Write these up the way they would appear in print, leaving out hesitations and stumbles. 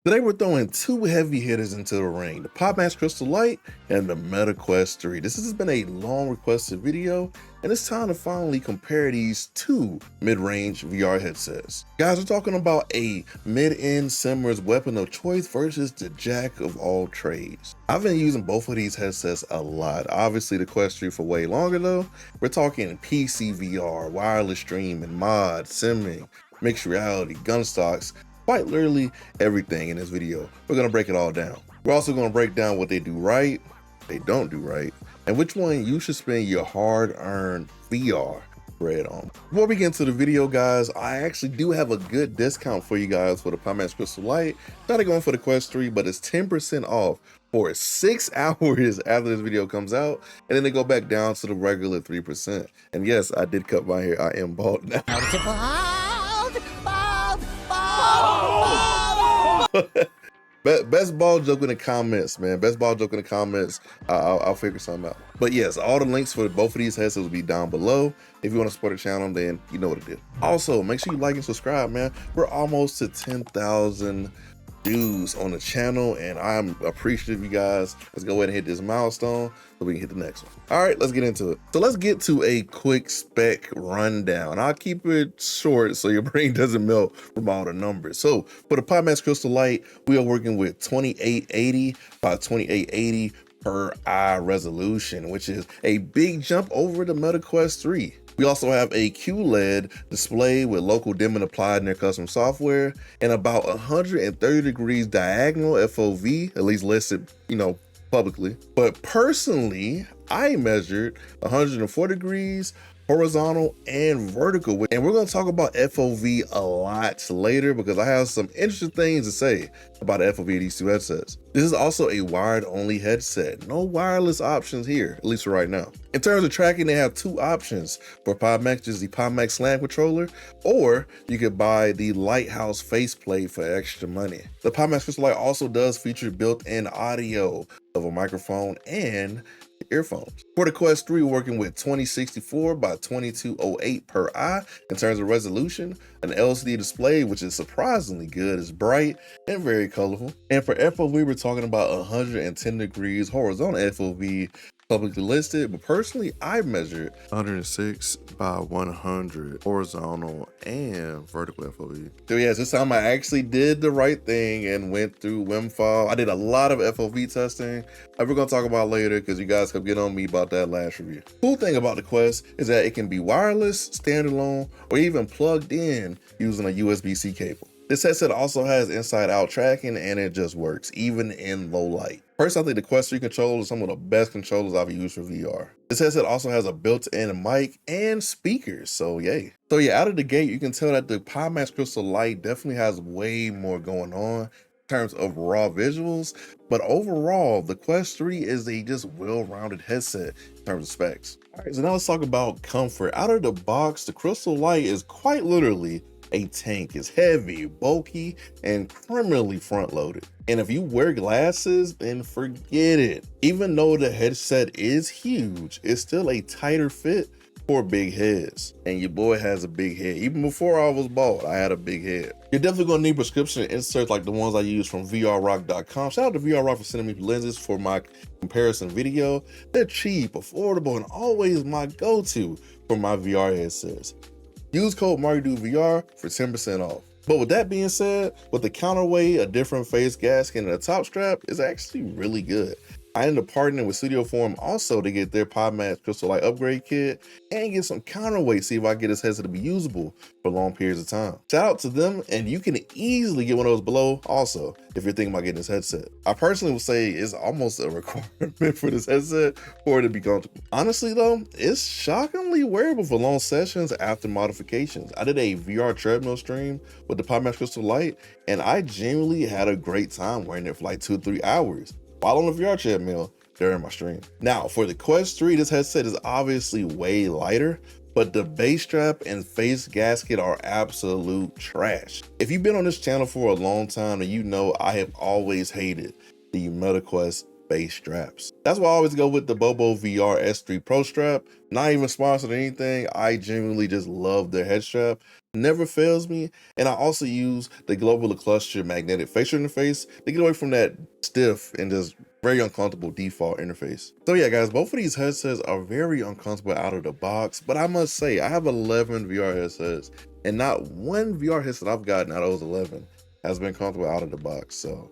Today we're throwing two heavy hitters into the ring, the Pimax Crystal Light and the Meta Quest 3. This has been a long requested video, and it's time to finally compare these two mid-range VR headsets. Guys, we're talking about a mid-end simmer's weapon of choice versus the jack of all trades. I've been using both of these headsets a lot. Obviously the Quest 3 for way longer though. We're talking PCVR, wireless streaming, mod, simming, mixed reality, gunstocks, quite literally everything in this video. We're gonna break it all down. We're also gonna break down what they do right, they don't do right, and which one you should spend your hard-earned VR bread on. Before we get into the video, guys, I actually do have a good discount for you guys for the Pimax Crystal Light. Not going for the Quest 3, but it's 10% off for 6 hours after this video comes out, and then they go back down to the regular 3%. And yes, I did cut my hair. I am bald now. Best ball joke in the comments, man. Best ball joke in the comments. I'll figure something out. But yes, all the links for both of these headsets will be down below. If you want to support the channel, then you know what to do. Also, make sure you like and subscribe, man. We're almost to 10,000 views on the channel, and I'm appreciative, you guys. Let's go ahead and hit this milestone so we can hit the next one. All right, let's get into it. So let's get to a quick spec rundown. I'll keep it short so your brain doesn't melt from all the numbers. So for the Pimax Crystal Light, we are working with 2880 by 2880 per eye resolution, which is a big jump over the Meta Quest 3. We also have a QLED display with local dimming applied in their custom software and about 130 degrees diagonal FOV, at least listed, publicly. But personally, I measured 104 degrees horizontal and vertical, and we're going to talk about FOV a lot later because I have some interesting things to say about the FOV of these two headsets. This is also a wired only headset, no wireless options here, at least for right now. In terms of tracking, they have two options for Pimax, just the Pimax Slam controller, or you could buy the Lighthouse faceplate for extra money. The Pimax Crystal Light also does feature built-in audio of a microphone and earphones. For the Quest 3, we're working with 2064 by 2208 per eye. In terms of resolution, an LCD display, which is surprisingly good, is bright and very colorful. And for FOV, we're talking about 110 degrees horizontal FOV, publicly listed, but personally I measured 106 by 100 horizontal and vertical FOV. So yes, this time I actually did the right thing and went through WinFile. I did a lot of FOV testing that we're gonna talk about later because you guys kept getting on me about that last review. Cool thing about the Quest is that it can be wireless, standalone, or even plugged in using a USB-C cable. This headset also has inside-out tracking, and it just works, even in low light. Personally, I think the Quest 3 controllers are some of the best controllers I've used for VR. This headset also has a built-in mic and speakers, so yay. So yeah, out of the gate, you can tell that the Pimax Crystal Light definitely has way more going on in terms of raw visuals, but overall, the Quest 3 is a just well-rounded headset in terms of specs. All right, so now let's talk about comfort. Out of the box, the Crystal Light is quite literally a tank. Is heavy, bulky, and criminally front-loaded. And if you wear glasses, then forget it. Even though the headset is huge, it's still a tighter fit for big heads. And your boy has a big head. Even before I was bald, I had a big head. You're definitely gonna need prescription inserts like the ones I use from VRRock.com. Shout out to VRRock for sending me lenses for my comparison video. They're cheap, affordable, and always my go-to for my VR headsets. Use code MagtubeVR for 10% off. But with that being said, with the counterweight, a different face gasket, and a top strap is actually really good. I ended up partnering with Studio Forum also to get their Pimax Crystal Light upgrade kit and get some counterweight, see if I can get this headset to be usable for long periods of time. Shout out to them, and you can easily get one of those below also if you're thinking about getting this headset. I personally would say it's almost a requirement for this headset for it to be comfortable. Honestly though, it's shockingly wearable for long sessions after modifications. I did a VR treadmill stream with the Pimax Crystal Light, and I genuinely had a great time wearing it for like 2 or 3 hours while on the VR treadmill during my stream. Now for the Quest 3, this headset is obviously way lighter, but the base strap and face gasket are absolute trash. If you've been on this channel for a long time, then you know I have always hated the Meta Quest base straps. That's why I always go with the Bobo VR S3 Pro strap. Not even sponsored or anything. I genuinely just love their head strap. Never fails me. And I also use the Globular cluster magnetic facial interface to get away from that stiff and just very uncomfortable default interface. So yeah, guys, both of these headsets are very uncomfortable out of the box, but I must say I have 11 VR headsets and not one VR headset I've gotten out of those 11 has been comfortable out of the box. So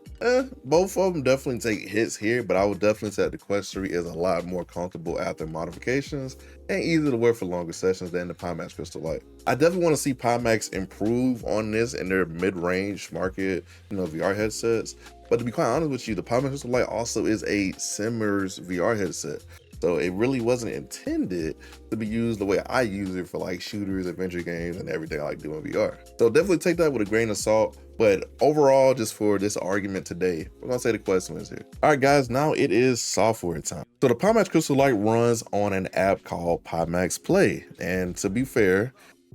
both of them definitely take hits here, but I would definitely say that the Quest 3 is a lot more comfortable after modifications and easier to wear for longer sessions than the Pimax Crystal Light. I definitely want to see Pimax improve on this in their mid-range market, VR headsets. But to be quite honest with you, the Pimax Crystal Light also is a Simmers VR headset. So it really wasn't intended to be used the way I use it for like shooters, adventure games, and everything I like doing VR. So definitely take that with a grain of salt. But overall, just for this argument today, we're gonna say the Quest wins here. All right, guys, now it is software time. So the Pimax Crystal Light runs on an app called Pimax Play. And to be fair,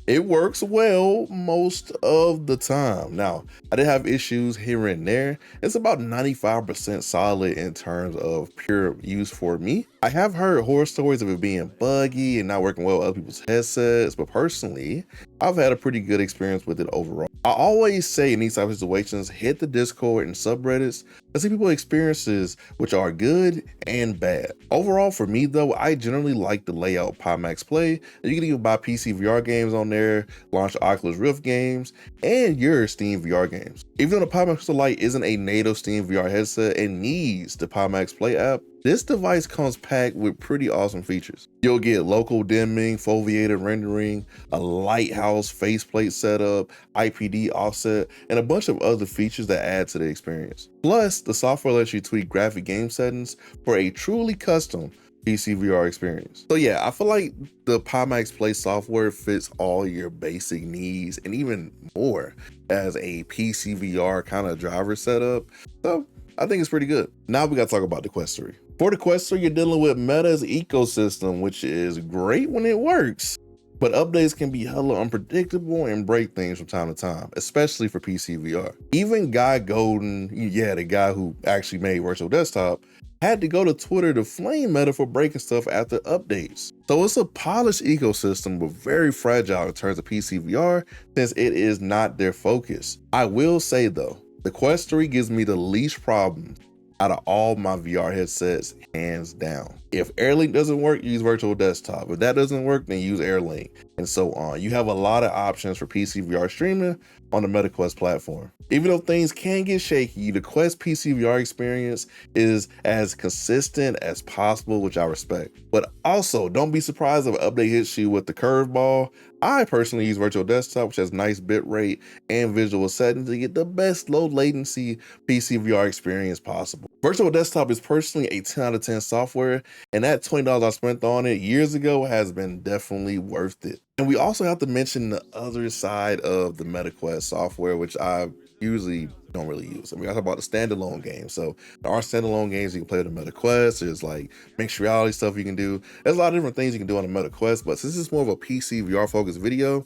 it works well most of the time. Now, I did have issues here and there. It's about 95% solid in terms of pure use for me. I have heard horror stories of it being buggy and not working well with other people's headsets, but personally, I've had a pretty good experience with it overall. I always say in these type of situations, hit the Discord and subreddits to see people's experiences, which are good and bad. Overall, for me though, I generally like the layout of Pimax Play. You can even buy PCVR games on there, launch Oculus Rift games, and your Steam VR games. Even though the Pimax Crystal Light isn't a native Steam VR headset and needs the Pimax Play app, this device comes packed with pretty awesome features. You'll get local dimming, foveated rendering, a lighthouse faceplate setup, IPD offset, and a bunch of other features that add to the experience. Plus, the software lets you tweak graphic game settings for a truly custom PCVR experience. So yeah, I feel like the Pimax Play software fits all your basic needs and even more as a PCVR kind of driver setup. So I think it's pretty good. Now we got to talk about the Quest 3. For the Quest 3, you're dealing with Meta's ecosystem, which is great when it works, but updates can be hella unpredictable and break things from time to time, especially for PCVR. Even Guy Golden, the guy who actually made Virtual Desktop, had to go to Twitter to flame Meta for breaking stuff after updates. So it's a polished ecosystem, but very fragile in terms of PCVR since it is not their focus. I will say though, the Quest 3 gives me the least problems out of all my VR headsets, hands down. If AirLink doesn't work, use Virtual Desktop. If that doesn't work, then use AirLink, and so on. You have a lot of options for PCVR streaming on the Meta Quest platform. Even though things can get shaky, the Quest PCVR experience is as consistent as possible, which I respect. But also, don't be surprised if an update hits you with the curveball. I personally use Virtual Desktop, which has nice bitrate and visual settings to get the best low latency PCVR experience possible. Virtual Desktop is personally a 10 out of 10 software, and that $20 I spent on it years ago has been definitely worth it. And we also have to mention the other side of the Meta Quest software, which I usually don't really use. I mean, I talk about the standalone games. So there are standalone games you can play with the Meta Quest. There's like mixed reality stuff you can do. There's a lot of different things you can do on the Meta Quest, but since it's more of a PC VR focused video,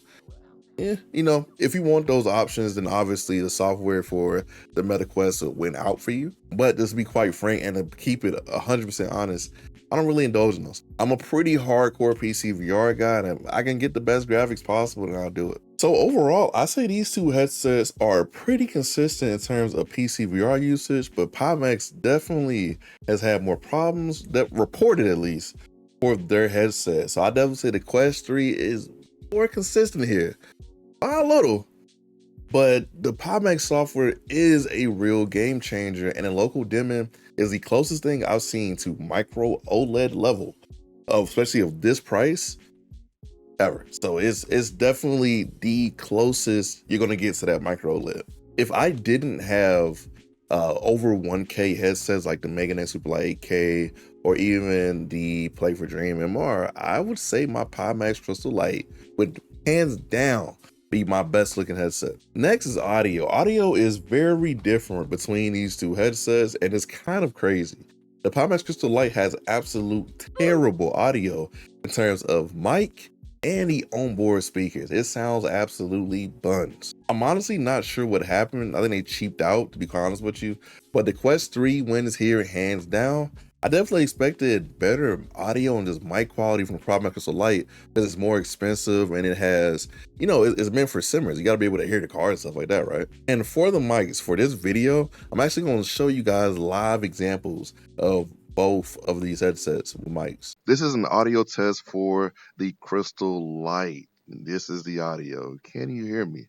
if you want those options, then obviously the software for the Meta Quest will win out for you. But just to be quite frank and to keep it 100% honest, I don't really indulge in those. I'm a pretty hardcore PC VR guy, and I can get the best graphics possible and I'll do it. So overall, I say these two headsets are pretty consistent in terms of PC VR usage, but Pimax definitely has had more problems, that reported at least, for their headset. So I definitely say the Quest 3 is more consistent here, by a little. But the Pimax software is a real game changer, and the local dimming is the closest thing I've seen to micro OLED level especially of this price ever. So it's definitely the closest you're gonna get to that micro OLED. If I didn't have over 1K headsets like the Meganex Superlight 8K or even the Play for Dream MR, I would say my Pimax Crystal Light would hands down be my best looking headset. Next is audio. Audio is very different between these two headsets, and it's kind of crazy. The Pimax Crystal Light has absolute terrible audio in terms of mic and the onboard speakers. It sounds absolutely buns. I'm honestly not sure what happened. I think they cheaped out, to be quite honest with you, but the Quest 3 wins here hands down. I definitely expected better audio and just mic quality from the Pimax Crystal Light because it's more expensive and it has, you know, it's meant for simmers. You got to be able to hear the car and stuff like that, right? And for the mics, for this video, I'm actually going to show you guys live examples of both of these headsets with mics. This is an audio test for the Crystal Light. This is the audio. Can you hear me?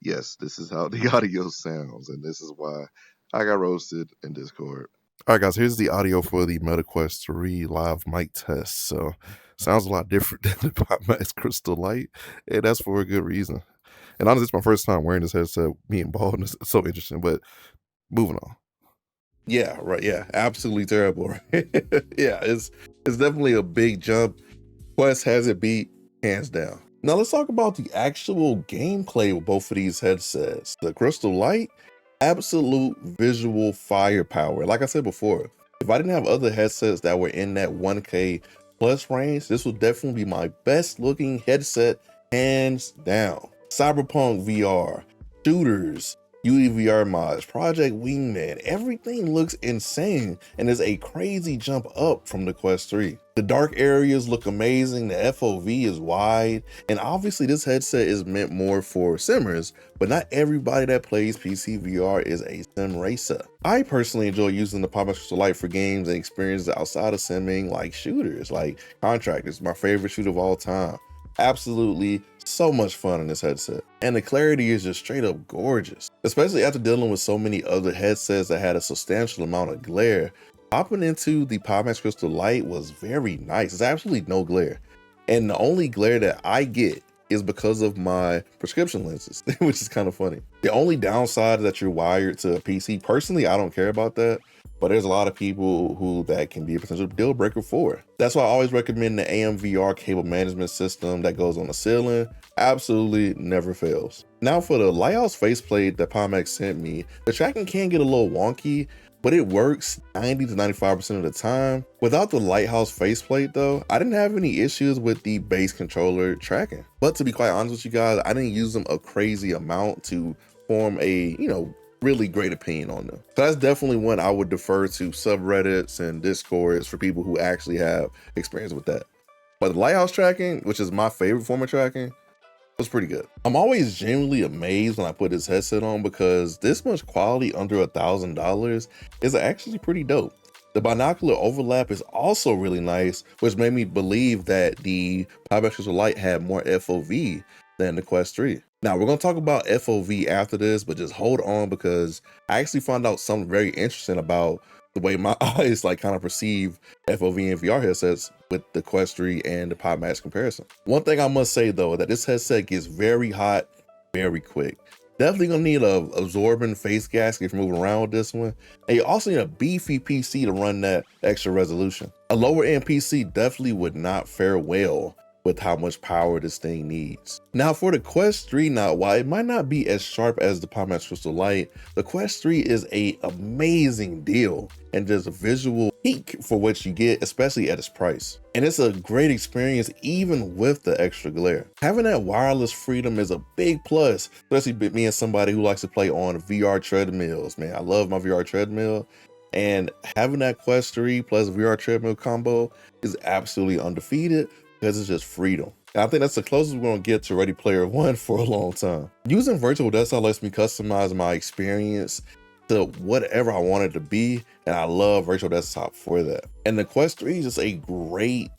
Yes, this is how the audio sounds, and this is why I got roasted in Discord. All right, guys, here's the audio for the Meta Quest 3 live mic test. So, sounds a lot different than the Pimax Crystal Light, and that's for a good reason. And honestly, it's my first time wearing this headset, being bald, and it's so interesting, but moving on. Yeah, right, yeah, absolutely terrible, right? Yeah, it's definitely a big jump. Quest has it beat, hands down. Now let's talk about the actual gameplay with both of these headsets. The Crystal Light, absolute visual firepower. Like I said before, if I didn't have other headsets that were in that 1K plus range, this would definitely be my best looking headset, hands down. Cyberpunk VR, shooters, UEVR mods, Project Wingman, everything looks insane and is a crazy jump up from the Quest 3. The dark areas look amazing, the FOV is wide, and obviously this headset is meant more for simmers, but not everybody that plays PCVR is a sim racer. I personally enjoy using the Pimax Crystal Light for games and experiences outside of simming, like shooters, like Contractors, my favorite shooter of all time. Absolutely so much fun in this headset, and the clarity is just straight up gorgeous, especially after dealing with so many other headsets that had a substantial amount of glare. Hopping into the Pimax Crystal Light was very nice. There's absolutely no glare, and the only glare that I get is because of my prescription lenses, which is kind of funny. The only downside is that you're wired to a PC. Personally, I don't care about that, but there's a lot of people who that can be a potential deal breaker for. That's why I always recommend the AMVR cable management system that goes on the ceiling. Absolutely never fails. Now for the Lighthouse faceplate that Pimax sent me, the tracking can get a little wonky, but it works 90 to 95% of the time. Without the Lighthouse faceplate though, I didn't have any issues with the base controller tracking. But to be quite honest with you guys, I didn't use them a crazy amount to form a, really great opinion on them. So that's definitely one I would defer to subreddits and discords for people who actually have experience with that. But the Lighthouse tracking, which is my favorite form of tracking, was pretty good. I'm always genuinely amazed when I put this headset on because this much quality under $1,000 is actually pretty dope. The binocular overlap is also really nice, which made me believe that the Pimax Crystal Light had more FOV than the Quest 3. Now we're gonna talk about FOV after this, but just hold on because I actually found out something very interesting about the way my eyes kind of perceive FOV and VR headsets with the Quest 3 and the Pimax comparison. One thing I must say though, that this headset gets very hot very quick. Definitely gonna need a absorbing face gasket if you're moving around with this one. And you also need a beefy PC to run that extra resolution. A lower end PC definitely would not fare well with how much power this thing needs. Now for the Quest 3, now while it might not be as sharp as the Pimax Crystal Light, the Quest 3 is a amazing deal and just a visual peak for what you get, especially at its price. And it's a great experience even with the extra glare. Having that wireless freedom is a big plus, especially me as somebody who likes to play on VR treadmills. Man, I love my VR treadmill, and having that Quest 3 plus VR treadmill combo is absolutely undefeated because it's just freedom. And I think that's the closest we're gonna get to Ready Player One for a long time. Using virtual desktop lets me customize my experience to whatever I want it to be, and I love virtual desktop for that. And the Quest 3 is just a great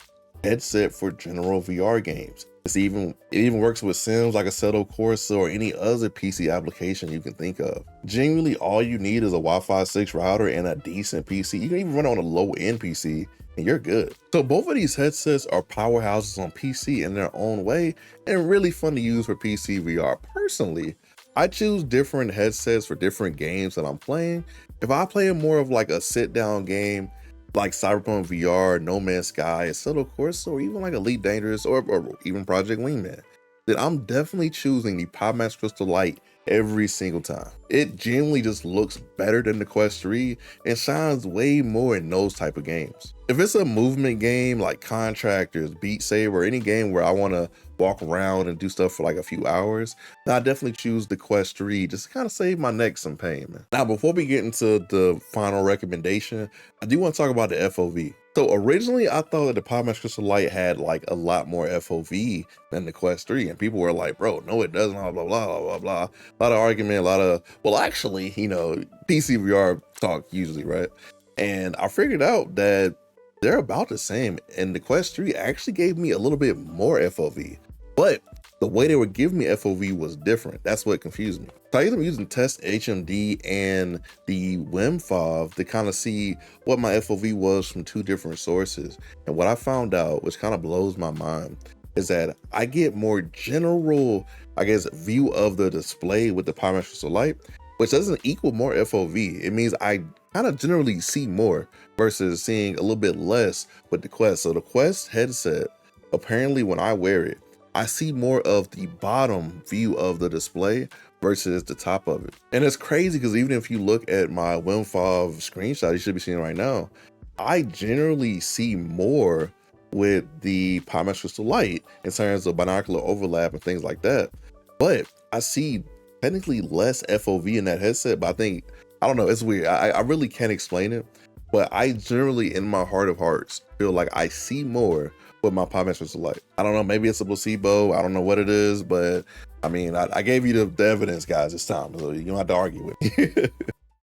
headset for general VR games. It even works with sims like Assetto Corsa or any other PC application you can think of. Genuinely, all you need is a Wi-Fi 6 router and a decent PC. You can even run it on a low-end PC and you're good. So both of these headsets are powerhouses on PC in their own way and really fun to use for PC VR. Personally, I choose different headsets for different games that I'm playing. If I play more of a sit-down game like Cyberpunk VR, No Man's Sky, Assetto Corsa, or even Elite Dangerous or even Project Wingman, then I'm definitely choosing the Pimax Crystal Light every single time. It genuinely just looks better than the Quest 3 and shines way more in those type of games. If it's a movement game like Contractors, Beat Saber, any game where I want to walk around and do stuff for like a few hours, then I definitely choose the Quest 3 just to kind of save my neck some pain, man. Now, before we get into the final recommendation, I do want to talk about the FOV. So originally I thought that the Pimax Crystal Light had like a lot more FOV than the Quest 3, and people were like, bro, no it doesn't, blah, blah, blah, blah, blah, blah. A lot of argument, a lot of, well, actually, you know, PCVR talk usually, right? And I figured out that they're about the same, and the Quest 3 actually gave me a little bit more FOV, but the way they were giving me FOV was different. That's what confused me. So I ended up using Test HMD and the WinFOV to kind of see what my FOV was from two different sources. And what I found out, which kind of blows my mind, is that I get more general, I guess, view of the display with the Pimax Crystal Light, which doesn't equal more FOV. It means I kind of generally see more versus seeing a little bit less with the Quest. So the Quest headset, apparently when I wear it, I see more of the bottom view of the display versus the top of it. And it's crazy because even if you look at my WinFOV screenshot you should be seeing right now, I generally see more with the Pimax Crystal Light in terms of binocular overlap and things like that. But I see technically less FOV in that headset, but I don't know, it's weird. I really can't explain it, but I generally, in my heart of hearts, feel like I see more with my Pimax Crystal Light. I don't know, maybe it's a placebo, I don't know what it is, but I mean, I gave you the evidence, guys, this time, so you don't have to argue with me.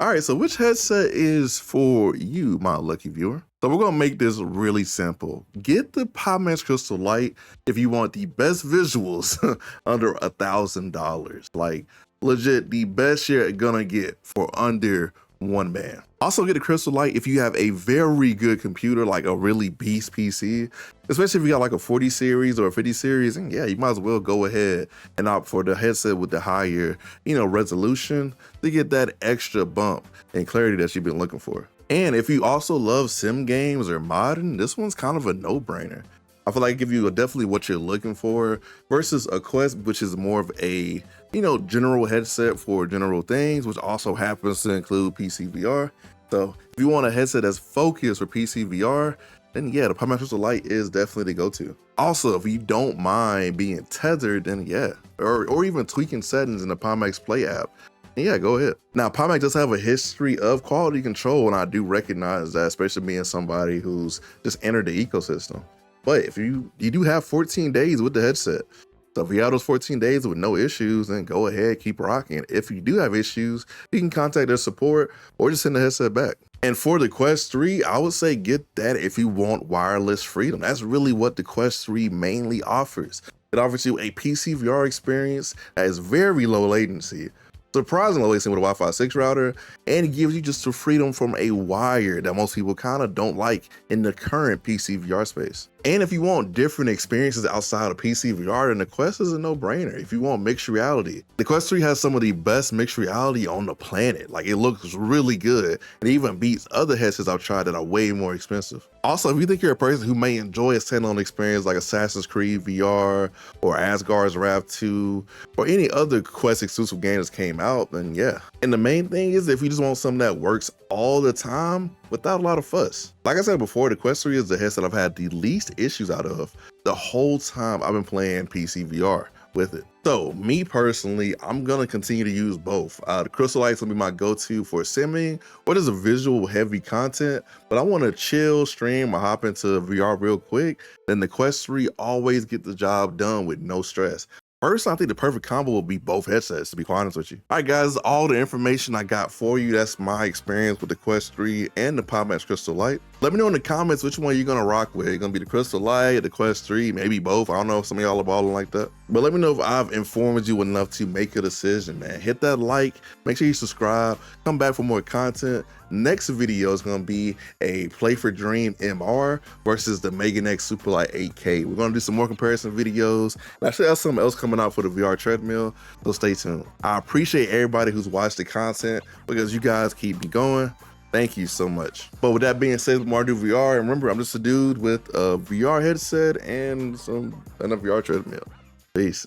All right, so which headset is for you, my lucky viewer? So we're gonna make this really simple. Get the Pimax Crystal Light if you want the best visuals under $1,000. Like, legit, the best you're gonna get for under one band. Also get a Crystal Light if you have a very good computer, like a really beast PC, especially if you got like a 40 series or a 50 series, and yeah, you might as well go ahead and opt for the headset with the higher, you know, resolution to get that extra bump and clarity that you've been looking for. And if you also love sim games or modding, this one's kind of a no-brainer. I feel like it gives you definitely what you're looking for versus a Quest, which is more of a, you know, general headset for general things, which also happens to include PCVR. So if you want a headset that's focused for PCVR, then yeah, the Pimax Crystal Light is definitely the go-to. Also, if you don't mind being tethered, then yeah, or even tweaking settings in the Pimax Play app, yeah, go ahead. Now, Pimax does have a history of quality control, and I do recognize that, especially being somebody who's just entered the ecosystem. But if you do have 14 days with the headset, so if you have those 14 days with no issues, then go ahead, keep rocking. If you do have issues, you can contact their support or just send the headset back. And for the Quest 3, I would say get that if you want wireless freedom. That's really what the Quest 3 mainly offers. It offers you a PCVR experience that is very low latency, surprisingly low latency with a Wi-Fi 6 router, and it gives you just the freedom from a wire that most people kind of don't like in the current PCVR space. And if you want different experiences outside of PCVR, then the Quest is a no-brainer. If you want mixed reality, the Quest 3 has some of the best mixed reality on the planet. Like, it looks really good and even beats other headsets I've tried that are way more expensive. Also, if you think you're a person who may enjoy a standalone experience like Assassin's Creed VR or Asgard's Wrath 2 or any other Quest exclusive game that came out, then yeah. And the main thing is, if you just want something that works all the time without a lot of fuss. Like I said before, the Quest 3 is the headset I've had the least issues out of the whole time I've been playing PCVR with it. So me personally, I'm gonna continue to use both. The Crystal Light's gonna be my go-to for simming or just a visual heavy content, but I wanna chill, stream, or hop into VR real quick, then the Quest 3 always get the job done with no stress. Personally, I think the perfect combo will be both headsets, to be quite honest with you. All right, guys, all the information I got for you. That's my experience with the Quest 3 and the Pimax Crystal Light. Let me know in the comments which one you're gonna rock with. It's gonna be the Crystal Light, the Quest 3, maybe both. I don't know if some of y'all are balling like that. But let me know if I've informed you enough to make a decision, man. Hit that like, make sure you subscribe, come back for more content. Next video is gonna be a Play for Dream MR versus the Meganex Superlight 8K. We're gonna do some more comparison videos. And I should have something else coming out for the VR Treadmill, so stay tuned. I appreciate everybody who's watched the content because you guys keep me going. Thank you so much. But with that being said, more do VR. And remember, I'm just a dude with a VR headset and a VR treadmill. Peace.